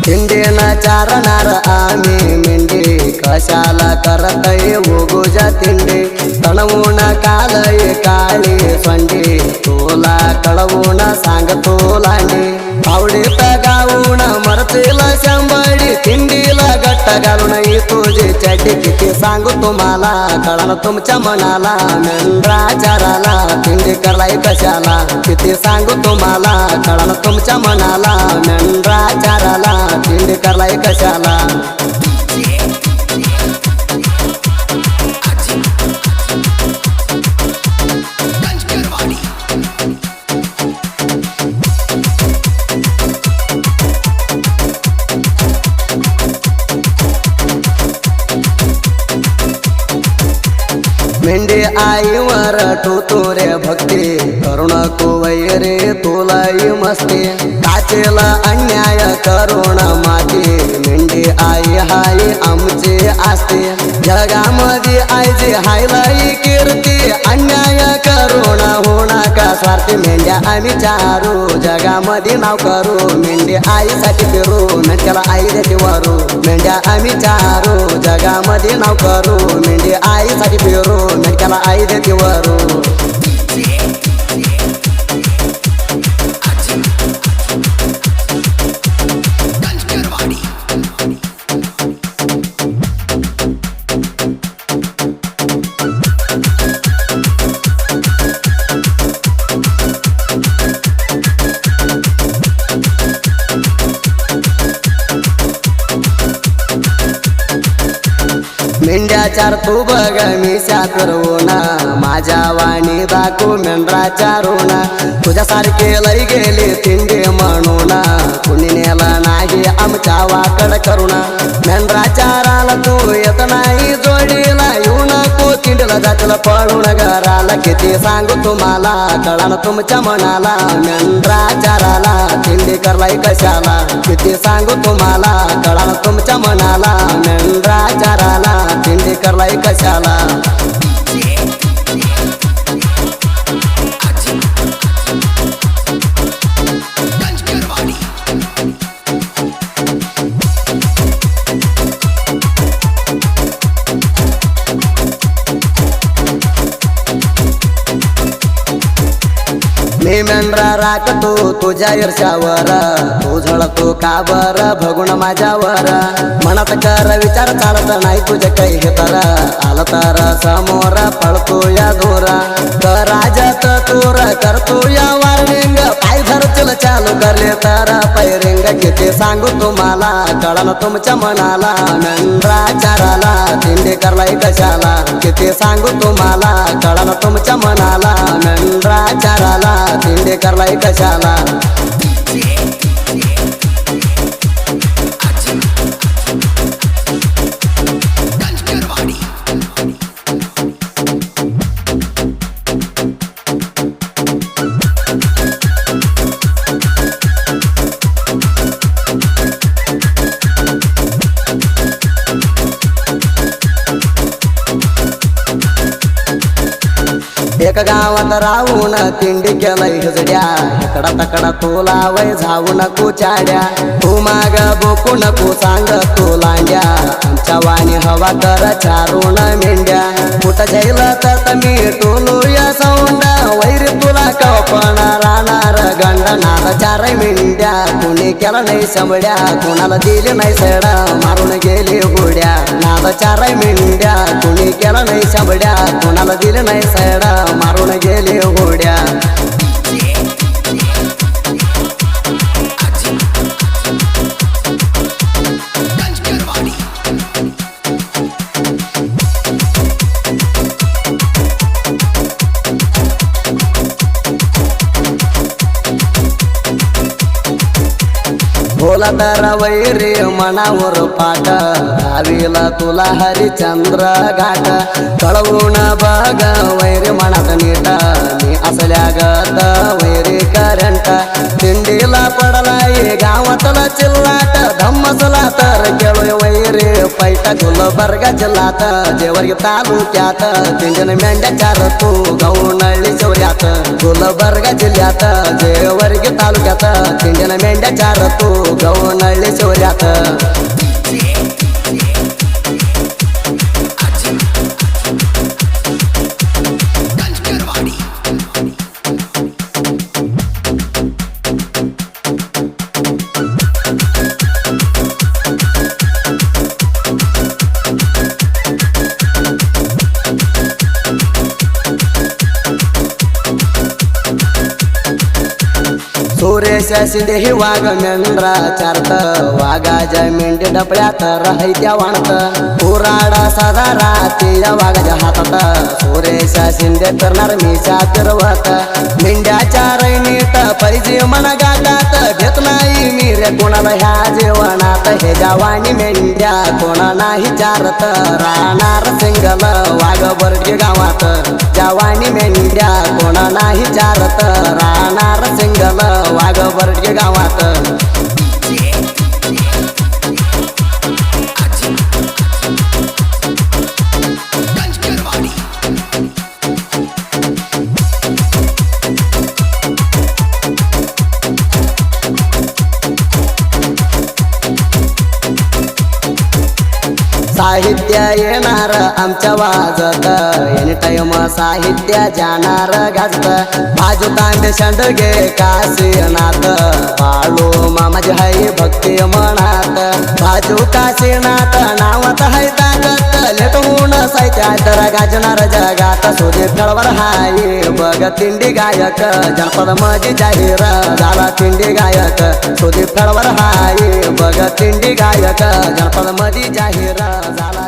तिंडीना चारणार आम्ही मेंढी कशाला करतय उगुजा तिंडी तणवून कालय काळी सोंडी तुला कळवून सांगतो लांडी आवडीत गावून मरतील शंभरी तिंडीला गट्ट घालून तुझी चटी किती सांगू तुम्हाला कळण तुमच्या मनाला मेंढराचाराला तिंडी करलाय कशाला किती सांगू तुम्हाला कळण तुमच्या मनाला मेंढराचाराला तिंडी करलाय कशाला मेंढी आईवर टोतोरे भक्ती करुण कुवैरे तुलाई मस्ती काचेला अन्याय करुण माती मेंढी आई हाय आमची आस्ती जगामध्ये आईची हायलाई कीर्ती अन्याय करुण होणा का स्वार्थी मेंढ्या आम्ही चारू जगामध्ये नाव करू मेंढी आईसाठी फिरू मेंढ्याला आई देते वरू मेंढ्या आम्ही चारू जगामध्ये नाव करू मेंढी आईसाठी फिरू मेंढ्याला आई देते वरू मेंढ्या चार तू बघ मी करवूना माझ्या वाणी दाखवू मेंढराच्या रोना तुझ्यासारखे लई गेले तिंडे म्हणून कुणी नेला नाही आमच्या वाकड करुणा मेंढराचाराला तू येत नाही जोडीला येऊ नको तिंडला जातला पळून घराला किती सांगू तुम्हाला कळण तुमच्या मनाला मेंढराचाराला तिंडी करलाय कशाला किती सांगू तुम्हाला कळण तुमच्या मनाला मेंढराचाराला तिंडी करलाय कशाला मी मेंढरा राखतो तुझ्या ईर्ष्यावर तू झळतो का बर भगुण माझ्यावर मनात कर विचार चालत नाही तुझे काही हे तर आलं तर समोर पळतो या दोरा तर राजात तूर करतो या वार्निंग पाय धरतील चालू करले तर पैरिंग किती सांगू तुम्हाला कळण तुमच्या मनाला मेंढराचाराला तिंडी करलाय कशाला किती सांगू तुम्हाला कळण तुमच्या मनाला मेंढराचाराला तिंडी करलाय कशाला एक गावात राहून तिंडी केलंय हिजड्या इकडा तकडा तुला वय जाऊ नको चाड्या तू माग बोकू नको सांग तू लांड्या आमच्या वाणी हवा कर चारून मेंढ्या कुठं जाईल तर मी टोलू या सौंडा वैरी तुला कपण राहणार गंड नाद चार मेंढ्या कुणी केलं नाही समड्या कुणाला दिली नाही सड मारून गेली गोड्या नाद चार मेंढ्या कुणी केलं नाही समड्या कुणाला दिली नाही सड मारून गेले घोड्या बोला तर वैरी मनावर पाठ गावीला तुला हरिचंद्र घाट कळवून बघ वैरी मनात नीट मी असल्या गत वैरी करंट तिंडीला पडला बाई गावातला चिल्लाट धम्मसला तर केळोय वैरे पैठा गुलबर्गा जिल्ह्यात जेवर्गी तालुक्यात तिंजन मेंढ्याच्या रतू गौनळी शौर्यात गुलबर्गा जिल्ह्यात जेवर्गी तालुक्यात तिंजन मेंढ्याच्या रतू गौनळी शौर्यात सुरेश शिंदे ही वाघ मेंढरा चारत वाघाच्या मेंढी डपळ्यात राहत्या वाणत पुराडा साधारा तिच्या वाघाच्या हातात सुरेश शिंदे करणार मीच्या फिरवत मेंढ्याच्या रैनीत पैजे मना गाठात घेत नाही मी रे कोणाला ह्या जेवणात हे जवानी मेंढ्या कोणा नाही चारत राहणार सिंगल वाघ बर्गे गावात जवानी मेंढ्या कोणा नाही चारत राहणार सिंगल वाघ बर्गे गावात साहित्य येणार आमच्या वाजत एनी टाइम साहित्य जाणार गाजत बाजू तांबे शेंडगे काशीनाथ बाळू मामाजी हाय भक्ती मनात बाजू काशीनाथ नावात हाय ताकत लेट होऊन साहित्य तर गाजणार जगात सुदीप खेळवर हाय बघ तिंडी गायक जनपद मजी जाहीर झाला तिंडी गायक सुदीप खेळवर हाय बघ तिंडी गायक जनपद मजी जाहीर झाला